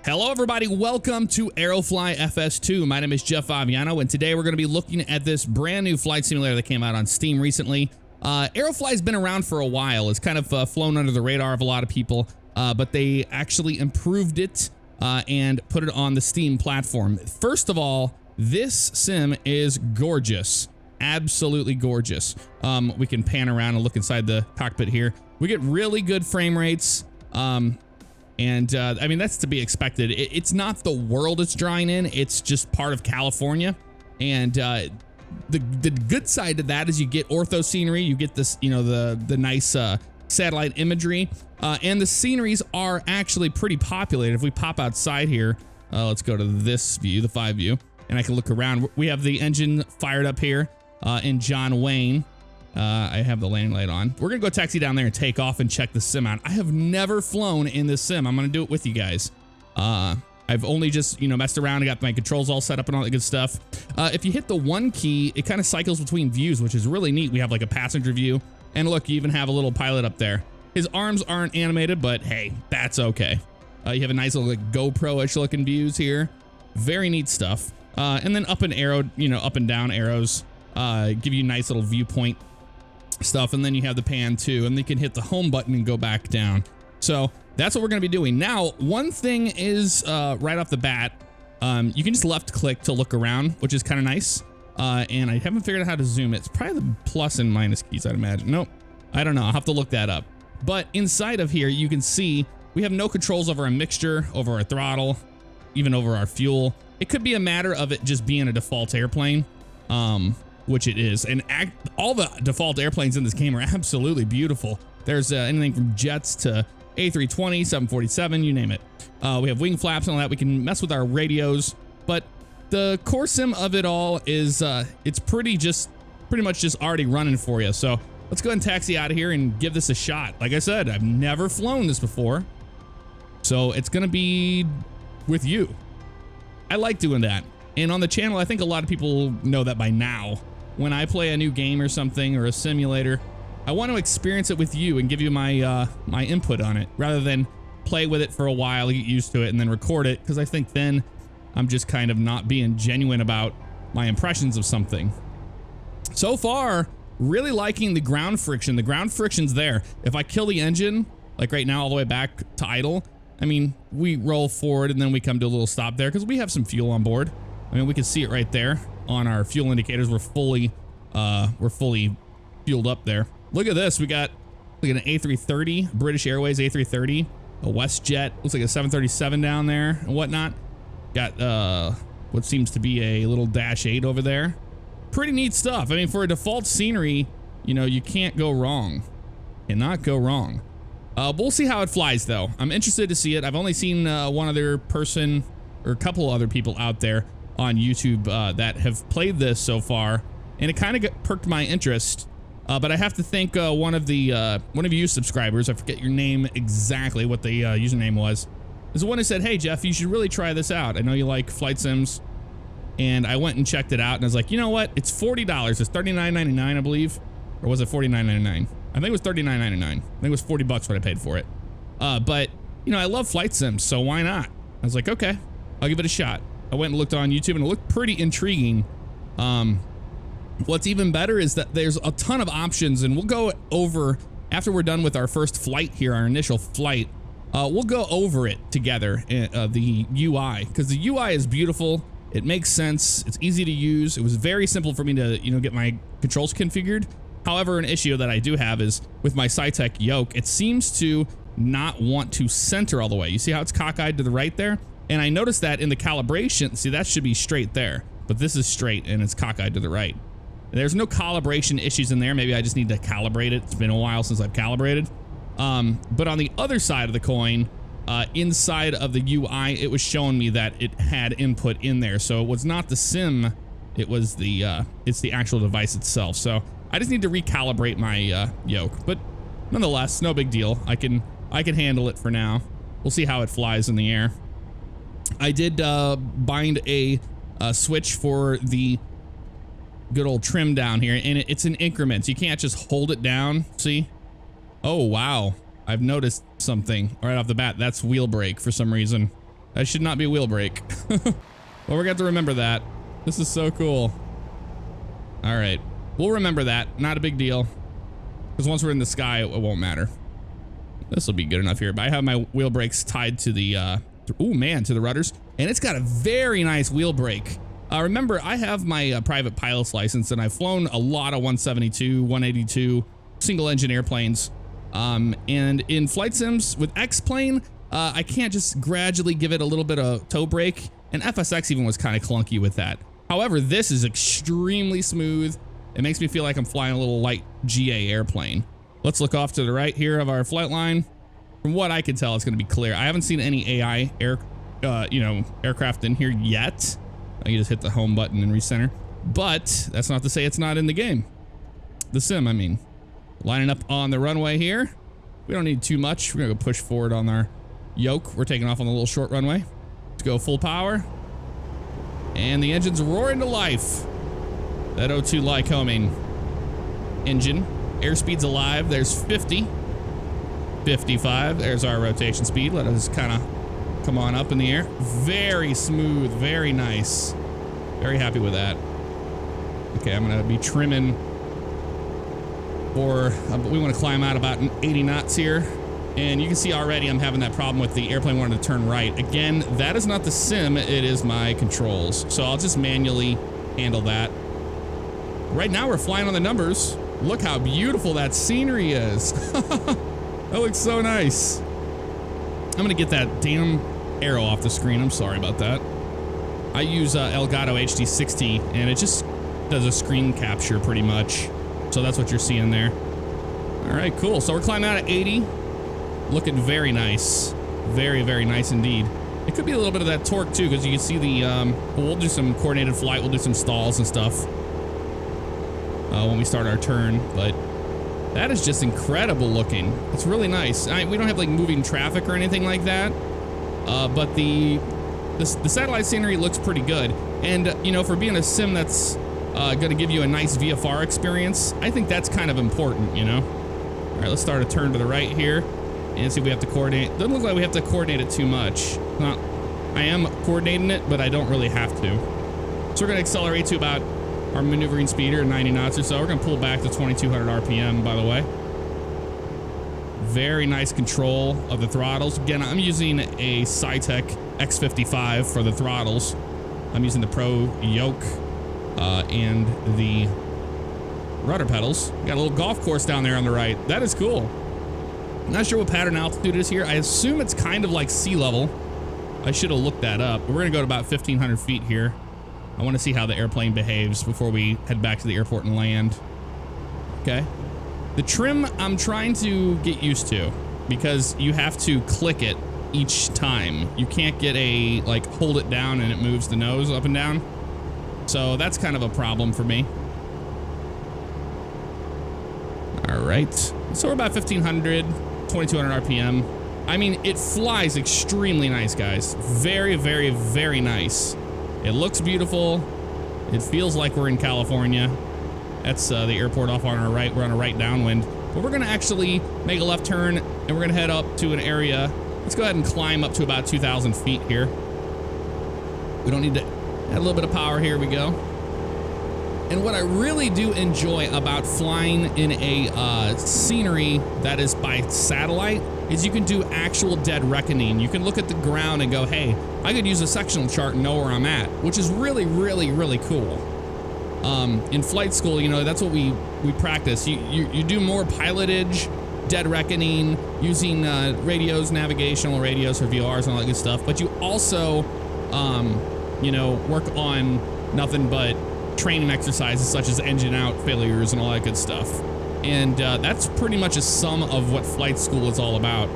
Hello everybody, welcome to Aerofly FS2. My name is jfavignano, and today we're going to be looking at this brand new flight simulator that came out on Steam recently. Aerofly's been around for a while. It's kind of flown under the radar of a lot of people, but they actually improved it and put it on the Steam platform. First of all, this sim is gorgeous. Absolutely gorgeous. We can pan around and look inside the cockpit here. We get really good frame rates. I mean, that's to be expected. It's not the world it's drawing in. It's just part of California. And the good side to that is you get ortho scenery. You get this, you know, the nice satellite imagery. And the sceneries are actually pretty populated. If we pop outside here, let's go to this view, the 5 view, and I can look around. We have the engine fired up here in John Wayne. I have the landing light on. We're gonna go taxi down there and take off and check the sim out. I have never flown in this sim. I'm gonna do it with you guys. I've only just, you know, messed around and got my controls all set up and all that good stuff. If you hit the 1 key, it kind of cycles between views, which is really neat. We have like a passenger view, and look, you even have a little pilot up there. His arms aren't animated, but hey, that's okay. You have a nice little like GoPro-ish looking views here. Very neat stuff. And then up and arrow, you know, up and down arrows give you a nice little viewpoint stuff, and then you have the pan too, and you can hit the home button and go back down. So that's what we're going to be doing. Now, one thing is right off the bat, you can just left click to look around, which is kind of nice. And I haven't figured out how to zoom it. It's probably the plus and minus keys, I'd imagine. Nope, I don't know. I'll have to look that up. But inside of here, you can see we have no controls over a mixture, over our throttle, even over our fuel. It could be a matter of it just being a default airplane. Which it is, and all the default airplanes in this game are absolutely beautiful. There's anything from jets to A320, 747, you name it. We have wing flaps and all that. We can mess with our radios, but the core sim of it all is it's pretty much just already running for you. So let's go ahead and taxi out of here and give this a shot. Like I said, I've never flown this before, so it's gonna be with you. I like doing that, and on the channel, I think a lot of people know that by now. When I play a new game or something, or a simulator, I want to experience it with you and give you my my input on it, rather than play with it for a while, get used to it, and then record it, because I think then I'm just kind of not being genuine about my impressions of something. So far, really liking the ground friction. The ground friction's there. If I kill the engine, like right now, all the way back to idle, I mean, we roll forward and then we come to a little stop there, because we have some fuel on board. I mean, we can see it right there on our fuel indicators. We're fully fueled up there. Look at this. We got like an A330, British Airways A330, a WestJet, looks like a 737 down there and whatnot. Got what seems to be a little Dash 8 over there. Pretty neat stuff. I mean, for a default scenery, you know, you can't go wrong. Cannot go wrong. We'll see how it flies though. I'm interested to see it. I've only seen one other person or a couple other people out there on YouTube that have played this so far, and it kind of perked my interest. But I have to thank one of you subscribers. I forget your name exactly, what the username was. Is the one who said, "Hey Jeff, you should really try this out. I know you like flight sims." And I went and checked it out, and I was like, you know what? It's $40. It's $39.99, I believe, or was it $49.99? I think it was $39.99. I think it was $40 what I paid for it. But you know, I love flight sims, so why not? I was like, okay, I'll give it a shot. I went and looked on YouTube, and it looked pretty intriguing. What's even better is that there's a ton of options, and we'll go over, after we're done with our first flight here, our initial flight, we'll go over it together, the UI, because the UI is beautiful. It makes sense. It's easy to use. It was very simple for me to, you know, get my controls configured. However, an issue that I do have is with my Cytec yoke, it seems to not want to center all the way. You see how it's cockeyed to the right there? And I noticed that in the calibration, see, that should be straight there, but this is straight and it's cockeyed to the right. There's no calibration issues in there. Maybe I just need to calibrate it. It's been a while since I've calibrated. But on the other side of the coin, inside of the UI, it was showing me that it had input in there. So it was not the sim, it was the, it's the actual device itself. So I just need to recalibrate my yoke, but nonetheless, no big deal. I can handle it for now. We'll see how it flies in the air. I did bind a switch for the good old trim down here, and it's in increments. You can't just hold it down. See? Oh, wow. I've noticed something right off the bat. That's wheel brake for some reason. That should not be a wheel brake. Well, we're gonna have to remember that. This is so cool. All right, we'll remember that. Not a big deal. Because once we're in the sky, it won't matter. This will be good enough here. But I have my wheel brakes tied to the, oh man, to the rudders. And it's got a very nice wheel brake. Remember, I have my private pilot's license, and I've flown a lot of 172, 182 single engine airplanes. And in flight sims with X-Plane, I can't just gradually give it a little bit of toe brake. And FSX even was kind of clunky with that. However, this is extremely smooth. It makes me feel like I'm flying a little light GA airplane. Let's look off to the right here of our flight line. From what I can tell, it's going to be clear. I haven't seen any AI aircraft in here yet. I can just hit the home button and recenter. But that's not to say it's not in the game. The sim, I mean. Lining up on the runway here. We don't need too much. We're going to go push forward on our yoke. We're taking off on the little short runway. Let's go full power. And the engine's roaring to life. That O2 Lycoming engine. Airspeed's alive. There's 50. 55. There's our rotation speed. Let us kind of come on up in the air. Very smooth. Very nice. Very happy with that. Okay, I'm going to be trimming for, we want to climb out about 80 knots here. And you can see already I'm having that problem with the airplane wanting to turn right. Again, that is not the sim. It is my controls. So I'll just manually handle that. Right now we're flying on the numbers. Look how beautiful that scenery is. That looks so nice. I'm gonna get that damn arrow off the screen. I'm sorry about that. I use Elgato HD60 and it just does a screen capture pretty much. So that's what you're seeing there. All right, cool. So we're climbing out at 80. Looking very nice. Very, very nice indeed. It could be a little bit of that torque too, because you can see the, we'll do some coordinated flight. We'll do some stalls and stuff when we start our turn, but that is just incredible looking. It's really nice. We don't have like moving traffic or anything like that, but the satellite scenery looks pretty good. And you know, for being a sim that's going to give you a nice VFR experience, I think that's kind of important, you know? All right, let's start a turn to the right here and see if we have to coordinate. Doesn't look like we have to coordinate it too much. I am coordinating it, but I don't really have to. So we're going to accelerate to about our maneuvering speed here, 90 knots or so. We're going to pull back to 2200 RPM, by the way. Very nice control of the throttles. Again, I'm using a Cytec X55 for the throttles. I'm using the Pro yoke and the rudder pedals. Got a little golf course down there on the right. That is cool. I'm not sure what pattern altitude is here. I assume it's kind of like sea level. I should have looked that up. We're going to go to about 1,500 feet here. I want to see how the airplane behaves before we head back to the airport and land. Okay. The trim I'm trying to get used to because you have to click it each time. You can't get a, like, hold it down and it moves the nose up and down. So that's kind of a problem for me. All right. So we're about 1,500, 2,200 RPM. I mean, it flies extremely nice, guys. Very, very, very nice. It looks beautiful. It feels like we're in California. That's the airport off on our right. We're on a right downwind. But we're going to actually make a left turn, and we're going to head up to an area. Let's go ahead and climb up to about 2,000 feet here. We don't need to add a little bit of power. Here we go. And what I really do enjoy about flying in a scenery that is by satellite is you can do actual dead reckoning. You can look at the ground and go, hey, I could use a sectional chart and know where I'm at, which is really, really, really cool. In flight school, you know, that's what we practice. You do more pilotage, dead reckoning, using radios, navigational radios for VORs and all that good stuff. But you also, you know, work on nothing but training exercises such as engine out failures and all that good stuff. And that's pretty much a sum of what flight school is all about,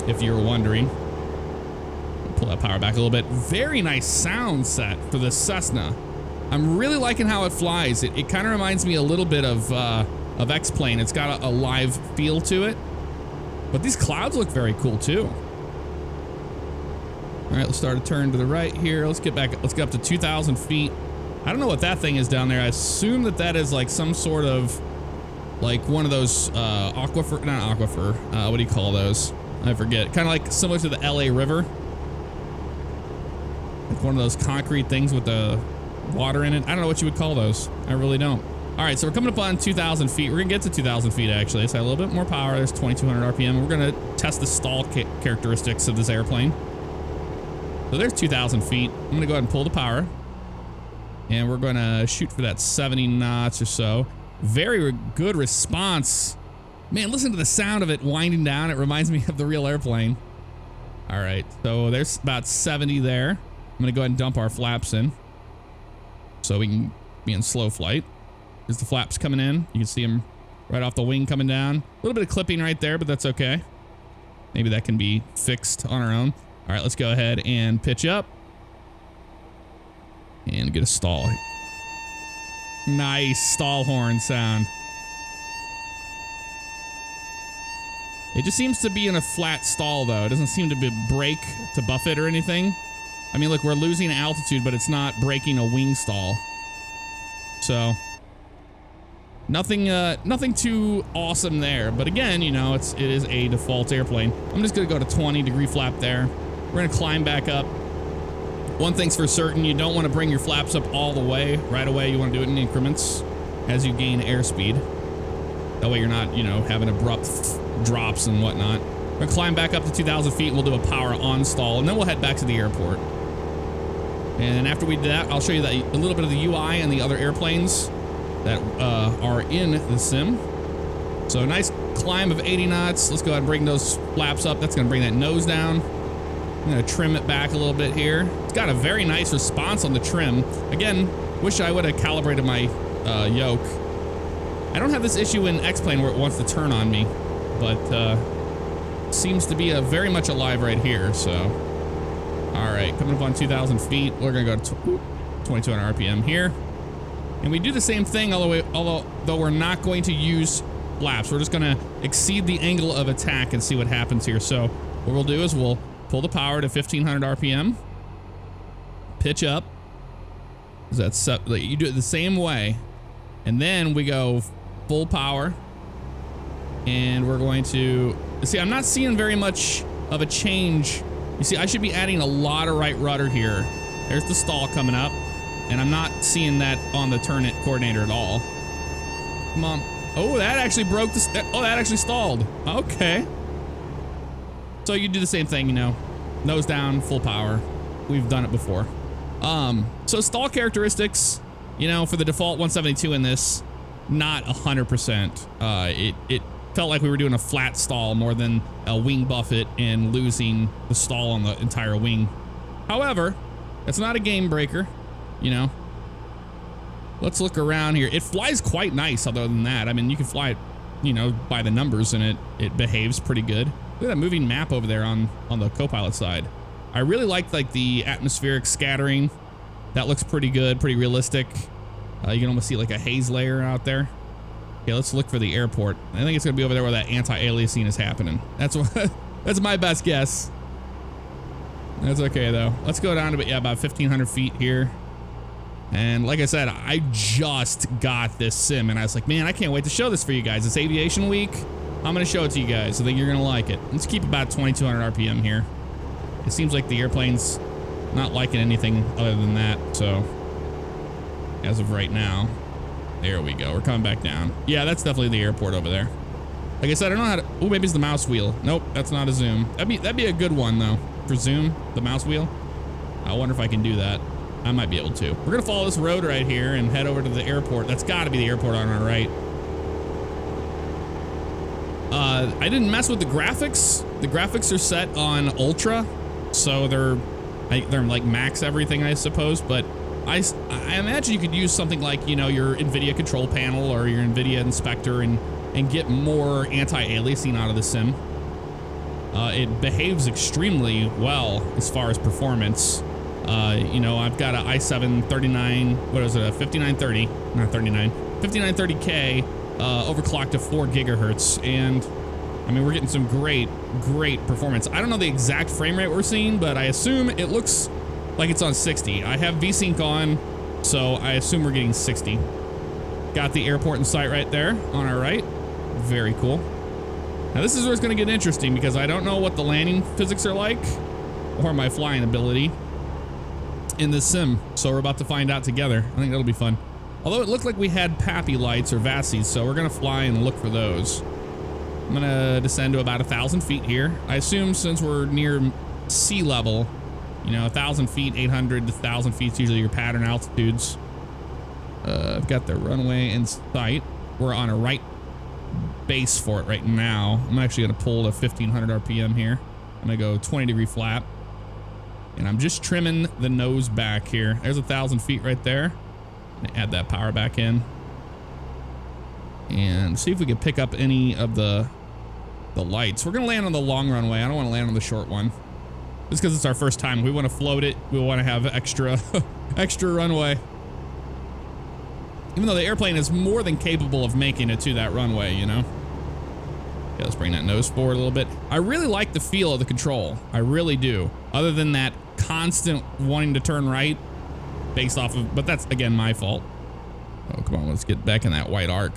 if you're wondering. Pull that power back a little bit. Very nice sound set for the Cessna. I'm really liking how it flies. It kind of reminds me a little bit of X-Plane. It's got a live feel to it. But these clouds look very cool too. All right, let's start a turn to the right here. Let's get back. Let's get up to 2,000 feet. I don't know what that thing is down there. I assume that is like some sort of, like one of those aquifer, not aquifer. What do you call those? I forget. Kind of like similar to the LA River. Like one of those concrete things with the water in it. I don't know what you would call those. I really don't. All right, so we're coming up on 2,000 feet. We're gonna get to 2,000 feet actually. It's got a little bit more power. There's 2,200 RPM. We're gonna test the stall characteristics of this airplane. So there's 2,000 feet. I'm gonna go ahead and pull the power. And we're gonna shoot for that 70 knots or so. Very good response. Man, listen to the sound of it winding down. It reminds me of the real airplane. All right, so there's about 70 there. I'm gonna go ahead and dump our flaps in so we can be in slow flight. There's the flaps coming in. You can see them right off the wing coming down. A little bit of clipping right there, but that's okay. Maybe that can be fixed on our own. All right, let's go ahead and pitch up and get a stall. Nice stall horn sound. It just seems to be in a flat stall though. It doesn't seem to be brake to buffet or anything. I mean, look, we're losing altitude, but it's not breaking a wing stall. So nothing too awesome there. But again, you know, it is a default airplane. I'm just gonna go to 20-degree flap there. We're gonna climb back up. One thing's for certain, you don't want to bring your flaps up all the way right away. You want to do it in increments as you gain airspeed. That way you're not, you know, having abrupt drops and whatnot. We're gonna climb back up to 2,000 feet and we'll do a power on stall and then we'll head back to the airport. And after we do that, I'll show you a little bit of the UI and the other airplanes that are in the sim. So a nice climb of 80 knots. Let's go ahead and bring those flaps up. That's gonna bring that nose down. I'm gonna trim it back a little bit here. It's got a very nice response on the trim. Again, wish I would have calibrated my yoke. I don't have this issue in X-Plane where it wants to turn on me, but seems to be very much alive right here, so. All right, coming up on 2,000 feet. We're gonna go to 2,200 RPM here. And we do the same thing, although we're not going to use flaps. We're just gonna exceed the angle of attack and see what happens here. So what we'll do is we'll pull the power to 1,500 RPM, pitch up. You do it the same way, and then we go full power, and we're going to see. I'm not seeing very much of a change. You see, I should be adding a lot of right rudder here. There's the stall coming up, and I'm not seeing that on the turn it coordinator at all. Come on. Oh, that actually broke the. Oh, that actually stalled. Okay. So you do the same thing, you know, nose down, full power. We've done it before. So stall characteristics, you know, for the default 172 in this, not 100%. It felt like we were doing a flat stall more than a wing buffet and losing the stall on the entire wing. However, it's not a game breaker, you know. Let's look around here. It flies quite nice other than that. I mean, you can fly it, you know, by the numbers, and it behaves pretty good. Look at that moving map over there on the co-pilot side. I really like the atmospheric scattering. That looks pretty good, pretty realistic. You can almost see like a haze layer out there. Okay, let's look for the airport. I think it's gonna be over there where that anti-aliasing is happening. That's my best guess. That's okay though. Let's go down to about 1,500 feet here. And like I said, I just got this sim and I was like, man, I can't wait to show this for you guys. It's aviation week. I'm gonna show it to you guys. I think you're gonna like it. Let's keep about 2,200 RPM here. It seems like the airplane's not liking anything other than that, so as of right now. There we go. We're coming back down. Yeah, that's definitely the airport over there. Like I said, I don't know how to. Oh, maybe it's the mouse wheel. Nope, that's not a zoom. That'd be a good one though. For zoom, the mouse wheel. I wonder if I can do that. I might be able to. We're gonna follow this road right here and head over to the airport. That's got to be the airport on our right. I didn't mess with the graphics. The graphics are set on ultra, so they're like max everything, I suppose. But I imagine you could use something like, you know, your NVIDIA control panel or your NVIDIA inspector and get more anti-aliasing out of the sim. It behaves extremely well as far as performance. You know, I've got an i7 39, what is it, a 5930, not 39, 5930K, overclocked to 4 gigahertz. And I mean, we're getting some great performance. I don't know the exact frame rate we're seeing, but I assume it looks like it's on 60. I have VSync on, so I assume we're getting 60. Got the airport in sight right there on our right. Very cool. Now this is where it's gonna get interesting because I don't know what the landing physics are like or my flying ability. in this sim. So we're about to find out together. I think that'll be fun. Although it looked like we had PAPI lights or VASIs, so we're gonna fly and look for those. I'm gonna descend to about 1,000 feet here. I assume since we're near sea level, you know, 1,000 feet, 800 to 1,000 feet is usually your pattern altitudes. I've got the runway in sight. We're on a right base for it right now. I'm actually gonna pull to 1,500 RPM here. I'm gonna go 20-degree flap. And I'm just trimming the nose back here. There's 1,000 feet right there. Add that power back in. And see if we can pick up any of the lights. We're gonna land on the long runway. I don't want to land on the short one. Just because it's our first time. We want to float it. We want to have extra extra runway. Even though the airplane is more than capable of making it to that runway, you know? Yeah, let's bring that nose forward a little bit. I really like the feel of the control. I really do. Other than that constant wanting to turn right based off of, but that's again my fault. Oh, come on, let's get back in that white arc.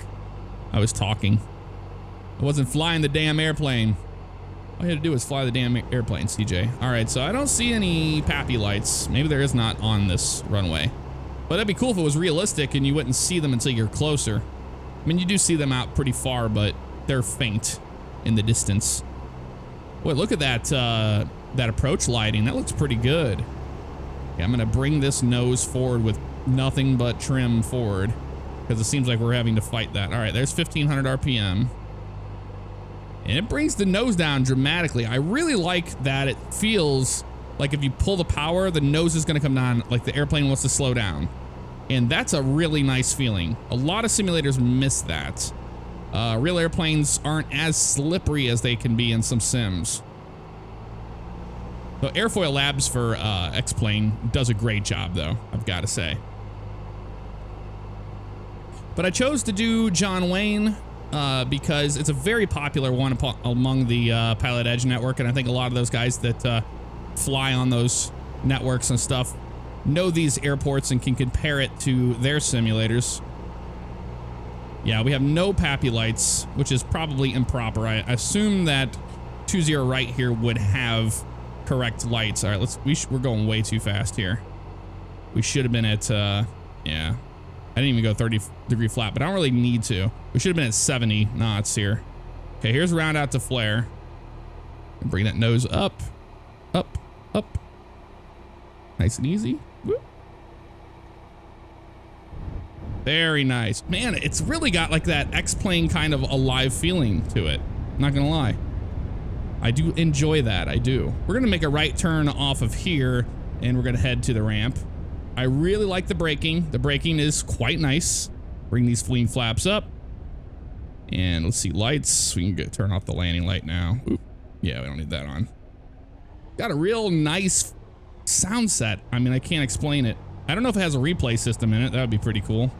I was talking. I wasn't flying the damn airplane. All you had to do was fly the damn airplane, CJ. All right, so I don't see any PAPI lights. Maybe there is not on this runway. But that'd be cool if it was realistic and you wouldn't see them until you're closer. I mean, you do see them out pretty far, but they're faint in the distance. Boy, look at that that approach lighting. That looks pretty good. Okay, I'm gonna bring this nose forward with nothing but trim forward because it seems like we're having to fight that. All right, there's 1,500 RPM. And it brings the nose down dramatically. I really like that it feels like if you pull the power, the nose is gonna come down like the airplane wants to slow down. And that's a really nice feeling. A lot of simulators miss that. Real airplanes aren't as slippery as they can be in some sims. So Airfoil Labs for X-Plane does a great job though, I've got to say. But I chose to do John Wayne because it's a very popular one among the Pilot Edge network, and I think a lot of those guys that fly on those networks and stuff know these airports and can compare it to their simulators. Yeah, we have no PAPI lights, which is probably improper. I assume that 20 right here would have correct lights. All right, we're going way too fast here. We should have been at, yeah. I didn't even go 30-degree flat, but I don't really need to. We should have been at 70 knots here. Okay, here's round out to flare. And bring that nose up, up, up. Nice and easy. Whoop. Very nice. Man, it's really got like that X-Plane kind of alive feeling to it. Not gonna lie. I do enjoy that, I do. We're gonna make a right turn off of here and we're gonna head to the ramp. I really like the braking. The braking is quite nice. Bring these fleeing flaps up. And let's see, lights. We can turn off the landing light now. Oop. Yeah, we don't need that on. Got a real nice sound set. I mean, I can't explain it. I don't know if it has a replay system in it. That would be pretty cool.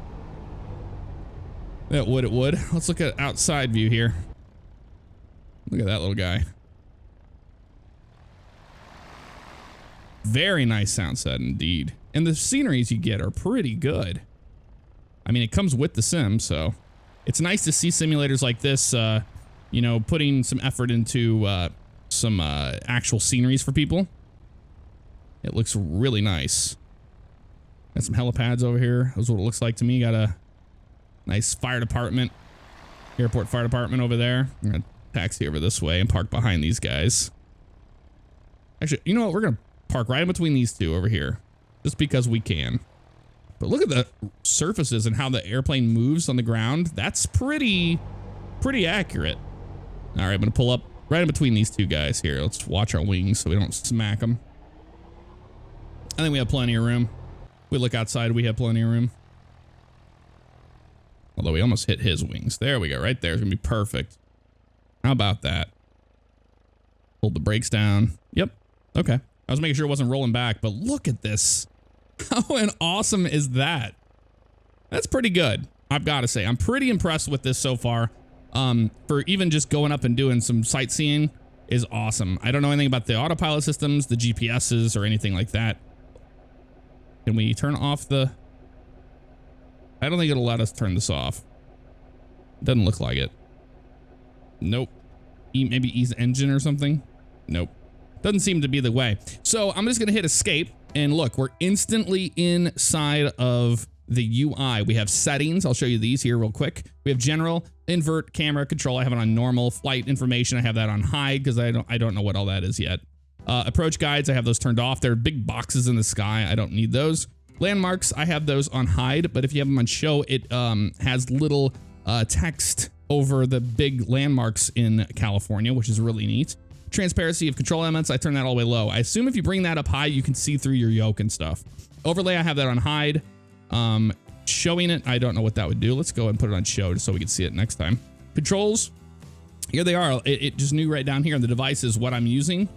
It would. Let's look at outside view here. Look at that little guy. Very nice sound set indeed. And the sceneries you get are pretty good. I mean, it comes with the sim, so it's nice to see simulators like this, you know, putting some effort into some actual sceneries for people. It looks really nice. Got some helipads over here. That's what it looks like to me. Got a nice fire department, airport fire department over there. I'm gonna taxi over this way and park behind these guys. Actually, you know what? We're gonna park right in between these two over here, just because we can. But look at the surfaces and how the airplane moves on the ground. That's pretty accurate. All right, I'm gonna pull up right in between these two guys here. Let's watch our wings so we don't smack them. I think we have plenty of room. We look outside, we have plenty of room. Although we almost hit his wings. There we go, right there. It's gonna be perfect. How about that? Hold the brakes down. Yep, okay. I was making sure it wasn't rolling back, but look at this. How awesome is that? That's pretty good. I've got to say, I'm pretty impressed with this so far. For even just going up and doing some sightseeing is awesome. I don't know anything about the autopilot systems, the GPSs, or anything like that. Can we turn off the... I don't think it'll let us turn this off. Doesn't look like it. Nope. Maybe ease engine or something? Nope. Doesn't seem to be the way. So I'm just going to hit escape. And look, we're instantly inside of the UI. We have settings. I'll show you these here real quick. We have general, invert, camera control. I have it on normal. Flight information, I have that on high because I don't know what all that is yet. Approach guides, I have those turned off. They're big boxes in the sky. I don't need those. Landmarks, I have those on hide, but if you have them on show, it has little text over the big landmarks in California, which is really neat. Transparency of control elements, I turn that all the way low. I assume if you bring that up high, you can see through your yoke and stuff. Overlay, I have that on hide. Showing it, I don't know what that would do. Let's go and put it on show so we can see it next time. Controls, here they are. It just knew right down here on the device is what I'm using.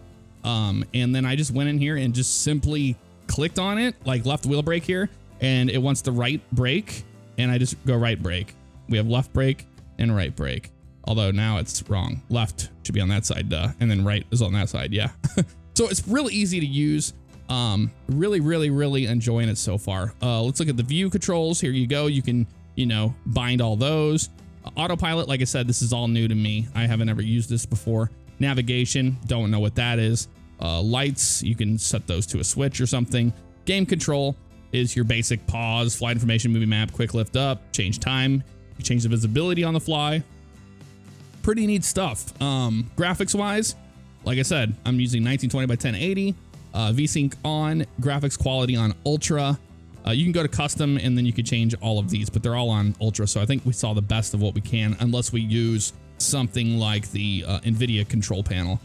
And then I just went in here and just simply clicked on it, like left wheel brake here, and it wants the right brake, and I just go right brake. We have left brake and right brake. Although now it's wrong. Left should be on that side, and then right is on that side, yeah. So it's really easy to use. Really enjoying it so far. Let's look at the view controls. Here you go. You can, bind all those. Autopilot, like I said, this is all new to me. I haven't ever used this before. Navigation, don't know what that is. Lights, you can set those to a switch or something. Game control is your basic pause, flight information, movie map, quick lift up, change time. You change the visibility on the fly. Pretty neat stuff. Graphics wise, like I said, I'm using 1920 by 1080. VSync on, graphics quality on ultra. You can go to custom and then you can change all of these, but they're all on ultra. So I think we saw the best of what we can, unless we use something like the NVIDIA control panel.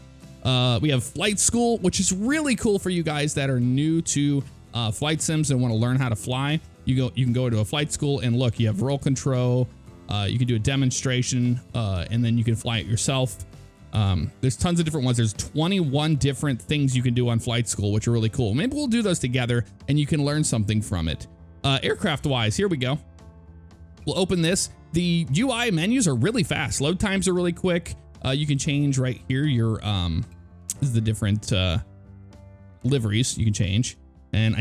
We have flight school, which is really cool for you guys that are new to flight sims and want to learn how to fly. You can go to a flight school and look, you have roll control. You can do a demonstration and then you can fly it yourself. There's tons of different ones. There's 21 different things you can do on flight school, which are really cool. Maybe we'll do those together and you can learn something from it. Aircraft wise, here we go. We'll open this. The UI menus are really fast. Load times are really quick. You can change right here your, this is the different liveries you can change. And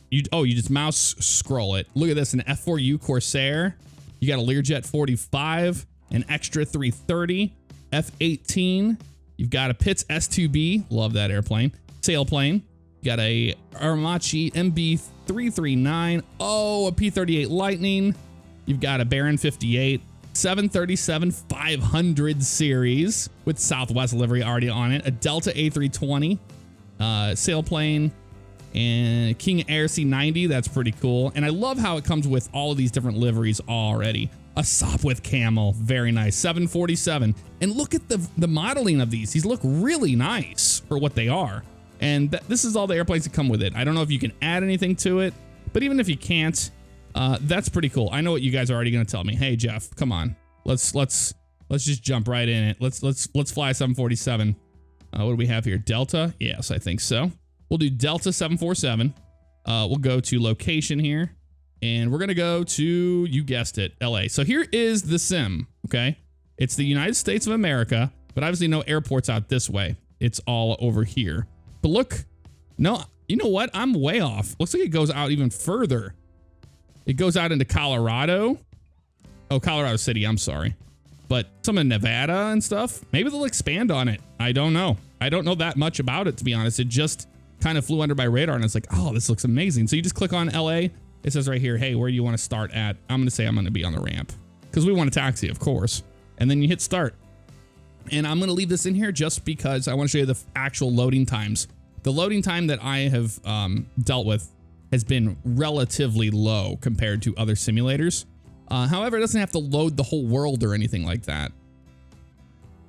you just mouse scroll it. Look at this, an F4U Corsair. You got a Learjet 45, an Extra 330, F-18. You've got a Pitts S2B. Love that airplane. Sailplane. You got a Armachi MB339. Oh, a P-38 Lightning. You've got a Baron 58. 737-500 series with Southwest livery already on it. A Delta A320. Sailplane. And King Air C90, that's pretty cool. And I love how it comes with all of these different liveries already. A Sopwith Camel, very nice. 747. And look at the modeling of these. These look really nice for what they are. And this is all the airplanes that come with it. I don't know if you can add anything to it, but even if you can't, that's pretty cool. I know what you guys are already going to tell me. Hey, Jeff, come on. Let's just jump right in it. Let's fly 747. What do we have here? Delta? Yes, I think so. We'll do Delta 747. We'll go to location here, and we're going to go to, you guessed it, LA. So here is the sim, okay? It's the United States of America, but obviously no airports out this way. It's all over here. But look, no, you know what? I'm way off. Looks like it goes out even further. It goes out into Colorado. Oh, Colorado City, I'm sorry. But some in Nevada and stuff. Maybe they'll expand on it. I don't know. I don't know that much about it, to be honest. It just kind of flew under my radar and it's like, oh, this looks amazing. So you just click on LA. It says right here, hey, where do you want to start at? I'm going to say I'm going to be on the ramp because we want a taxi, of course. And then you hit start. And I'm going to leave this in here just because I want to show you the actual loading times. The loading time that I have dealt with has been relatively low compared to other simulators. However, it doesn't have to load the whole world or anything like that.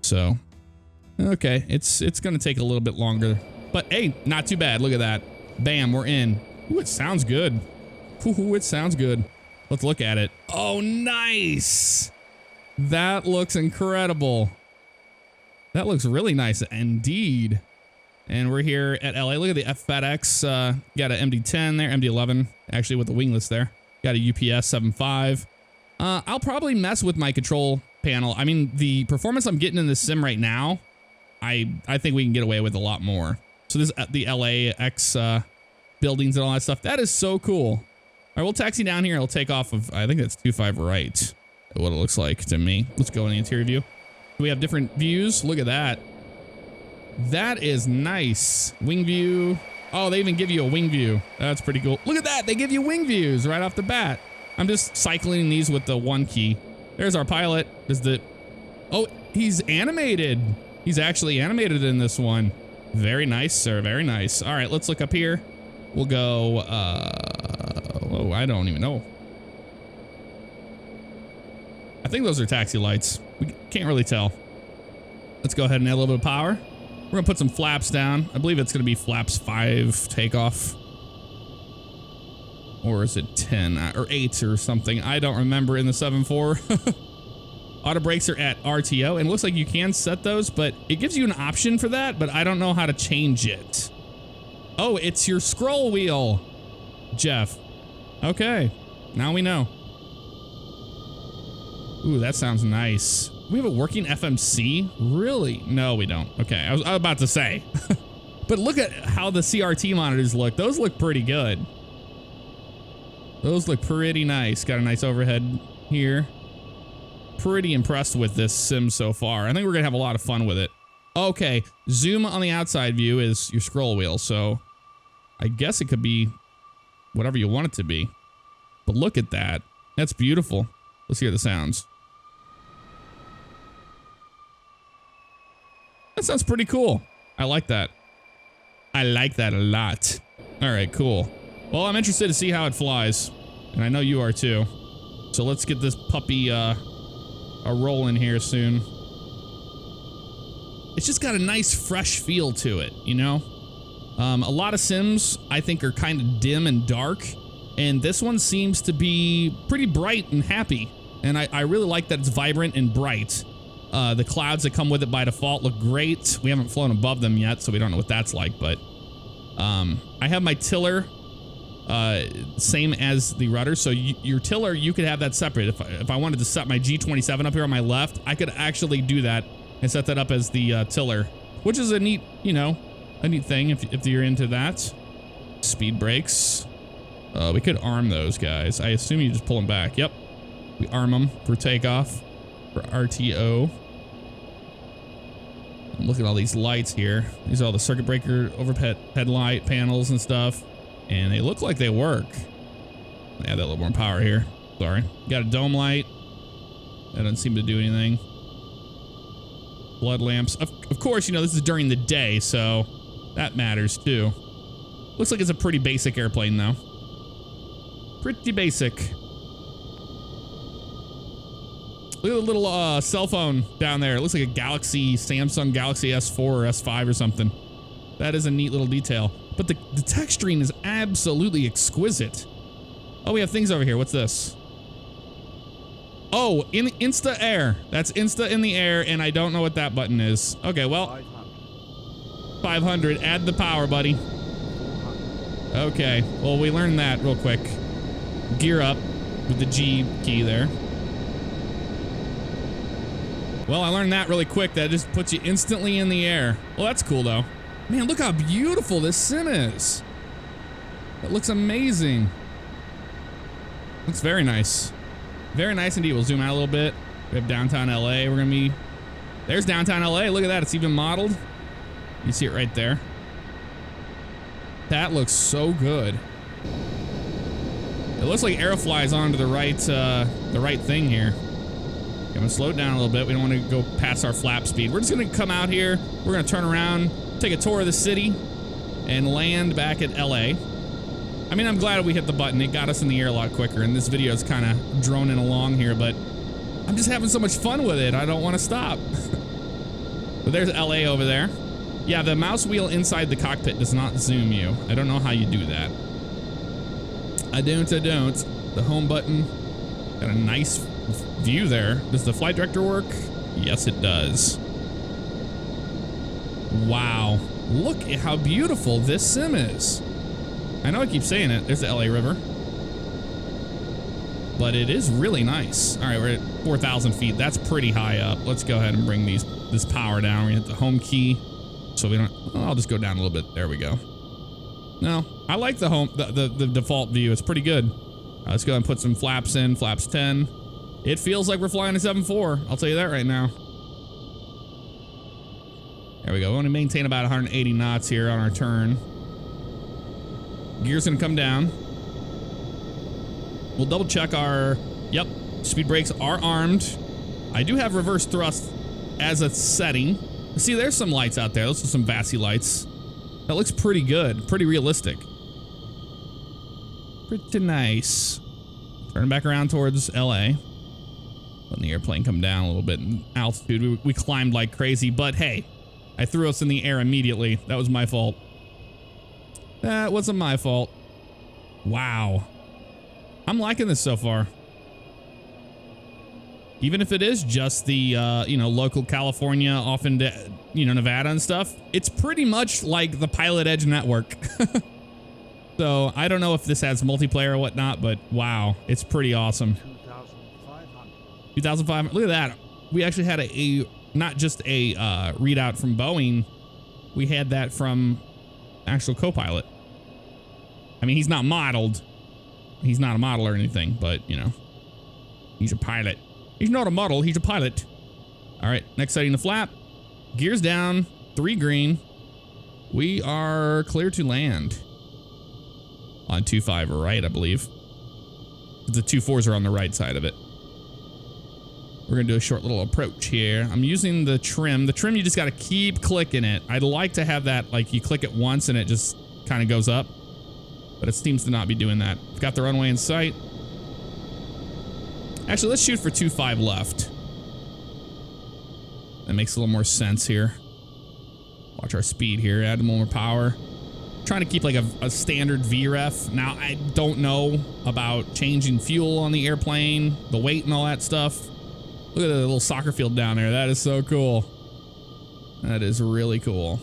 So, okay, it's going to take a little bit longer. But hey, not too bad. Look at that. Bam, we're in. Ooh, it sounds good. Ooh, it sounds good. Let's look at it. Oh, nice. That looks incredible. That looks really nice indeed. And we're here at LA. Look at the FedEx. Got an MD-10 there, MD-11, actually with the wingless there. Got a UPS 7.5. I'll probably mess with my control panel. I mean, the performance I'm getting in the sim right now, I think we can get away with a lot more. So this is the LAX buildings and all that stuff. That is so cool. All right, we'll taxi down here. It'll take off of, I think that's 25 right. What it looks like to me. Let's go in the interior view. We have different views. Look at that. That is nice. Wing view. Oh, they even give you a wing view. That's pretty cool. Look at that. They give you wing views right off the bat. I'm just cycling these with the 1 key. There's our pilot. Oh, he's animated. He's actually animated in this one. Very nice, sir. Very nice. All right, let's look up here. We'll go, oh, I don't even know. I think those are taxi lights. We can't really tell. Let's go ahead and add a little bit of power. We're gonna put some flaps down. I believe it's gonna be flaps 5 takeoff. Or is it 10 or 8 or something? I don't remember in the 7.4. Auto brakes are at RTO, and it looks like you can set those, but it gives you an option for that, but I don't know how to change it. Oh, it's your scroll wheel, Jeff. Okay, now we know. Ooh, that sounds nice. We have a working FMC? Really? No, we don't. Okay, I was about to say. But look at how the CRT monitors look. Those look pretty good. Those look pretty nice. Got a nice overhead here. Pretty impressed with this sim so far. I think we're gonna have a lot of fun with it. Okay, zoom on the outside view is your scroll wheel, so I guess it could be whatever you want it to be. But look at that. That's beautiful. Let's hear the sounds. That sounds pretty cool. I like that. I like that a lot. All right, cool. Well, I'm interested to see how it flies, and I know you are too. So let's get this puppy a roll in here soon. It's just got a nice fresh feel to it, you know? A lot of sims I think are kind of dim and dark, and this one seems to be pretty bright and happy. And I really like that it's vibrant and bright. The clouds that come with it by default look great. We haven't flown above them yet, so we don't know what that's like, but I have my tiller same as the rudder, so your tiller, you could have that separate. If I wanted to set my G27 up here on my left, I could actually do that and set that up as the tiller, which is a neat, you know, a neat thing if you're into that. Speed brakes. We could arm those guys. I assume you just pull them back. Yep. We arm them for takeoff, for RTO. Look at all these lights here. These are all the circuit breaker overhead headlight panels and stuff. And they look like they work. Add that a little more power here. Sorry. Got a dome light. That doesn't seem to do anything. Blood lamps. Of course, you know, this is during the day, so that matters too. Looks like it's a pretty basic airplane though. Pretty basic. Look at the little cell phone down there. It looks like a Samsung Galaxy S4 or S5 or something. That is a neat little detail. But the texturing is absolutely exquisite. Oh, we have things over here. What's this? Oh, Insta Air. That's Insta in the air, and I don't know what that button is. Okay, well. 500. Add the power, buddy. Okay, well, we learned that real quick. Gear up with the G key there. Well, I learned that really quick. That just puts you instantly in the air. Well, that's cool, though. Man, look how beautiful this sim is. It looks amazing. Looks very nice. Very nice indeed. We'll zoom out a little bit. We have downtown LA. We're gonna be... There's downtown LA. Look at that. It's even modeled. You see it right there. That looks so good. It looks like Aerofly is onto the right thing here. I'm gonna slow it down a little bit. We don't want to go past our flap speed. We're just gonna come out here. We're gonna turn around, take a tour of the city, and land back at LA. I mean, I'm glad we hit the button. It got us in the air a lot quicker, and this video is kind of droning along here, but I'm just having so much fun with it. I don't want to stop. But there's LA over there. Yeah, the mouse wheel inside the cockpit does not zoom you. I don't know how you do that. I don't. The home button. Got a nice view there. Does the flight director work? Yes, it does. Wow. Look at how beautiful this sim is. I know I keep saying it. There's the LA River. But it is really nice. All right, we're at 4,000 feet. That's pretty high up. Let's go ahead and bring this power down. We're gonna hit the home key. So we don't, I'll just go down a little bit. There we go. No, I like the default view. It's pretty good. Let's go ahead and put some flaps in. Flaps 10. It feels like we're flying a 7.4. I'll tell you that right now. There we go. We want to maintain about 180 knots here on our turn. Gear's gonna come down. We'll double check our, yep, speed brakes are armed. I do have reverse thrust as a setting. See, there's some lights out there. Those are some VASI lights. That looks pretty good, pretty realistic. Pretty nice. Turning back around towards LA. Letting the airplane come down a little bit in altitude. We climbed like crazy, but hey, I threw us in the air immediately. That was my fault. That wasn't my fault. Wow. I'm liking this so far. Even if it is just the, you know, local California off into, you know, Nevada and stuff, it's pretty much like the Pilot Edge network. So I don't know if this has multiplayer or whatnot, but wow, it's pretty awesome. 2,500. Look at that. We actually had a not just a readout from Boeing. We had that from actual co-pilot. I mean, he's not modeled. He's not a model or anything, but you know, he's a pilot. He's not a model, he's a pilot. All right, next setting the flap. Gears down, 3 green. We are clear to land. On 2.5 right, I believe. The 2.4s are on the right side of it. We're gonna do a short little approach here. I'm using the trim. The trim, you just gotta keep clicking it. I'd like to have that, like you click it once and it just kind of goes up, but it seems to not be doing that. We've got the runway in sight. Actually, let's shoot for 2.5 left. That makes a little more sense here. Watch our speed here, add more power. Trying to keep like a standard VREF. Now, I don't know about changing fuel on the airplane, the weight and all that stuff. Look at the little soccer field down there. That is so cool. That is really cool.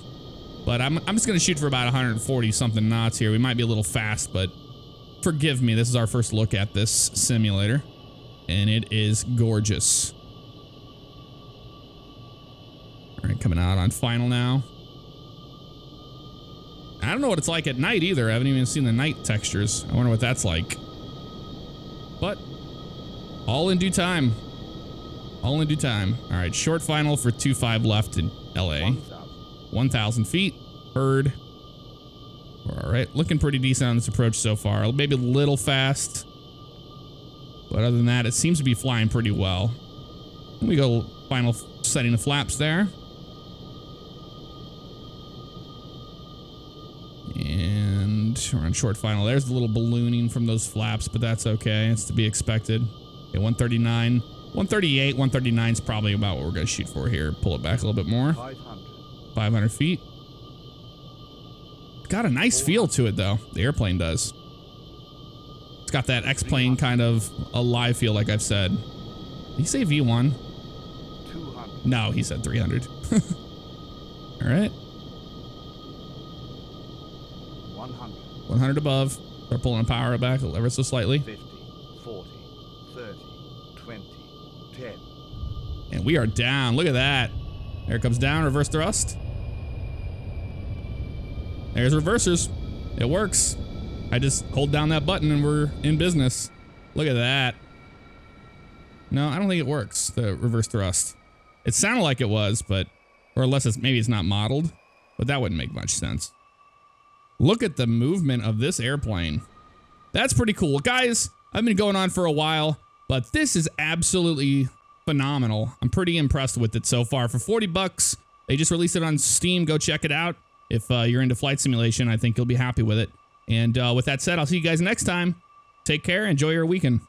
But I'm just gonna shoot for about 140 something knots here. We might be a little fast, but forgive me. This is our first look at this simulator, and it is gorgeous. All right, coming out on final now. I don't know what it's like at night either. I haven't even seen the night textures. I wonder what that's like. But all in due time. All in due time. All right, short final for 2.5 left in LA. 1,000 feet. Heard. All right, looking pretty decent on this approach so far. Maybe a little fast. But other than that, it seems to be flying pretty well. We go final setting the flaps there. And we're on short final. There's the little ballooning from those flaps, but that's okay. It's to be expected. Okay, 139. 138, 139 is probably about what we're going to shoot for here. Pull it back a little bit more. 500 feet. Got a nice feel to it, though. The airplane does. It's got that X-plane kind of alive feel, like I've said. Did he say V1? 200. No, he said 300. All right. 100 above. Start pulling the power back ever so slightly. 50, 40, 30, 20, 10. And we are down. Look at that. There it comes down. Reverse thrust. There's reversers. It works. I just hold down that button and we're in business. Look at that. No, I don't think it works, the reverse thrust. It sounded like it was, but, or unless it's, maybe it's not modeled, but that wouldn't make much sense. Look at the movement of this airplane. That's pretty cool. Guys, I've been going on for a while, but this is absolutely phenomenal. I'm pretty impressed with it so far. For 40 bucks, they just released it on Steam. Go check it out. If you're into flight simulation, I think you'll be happy with it. And with that said, I'll see you guys next time. Take care. Enjoy your weekend.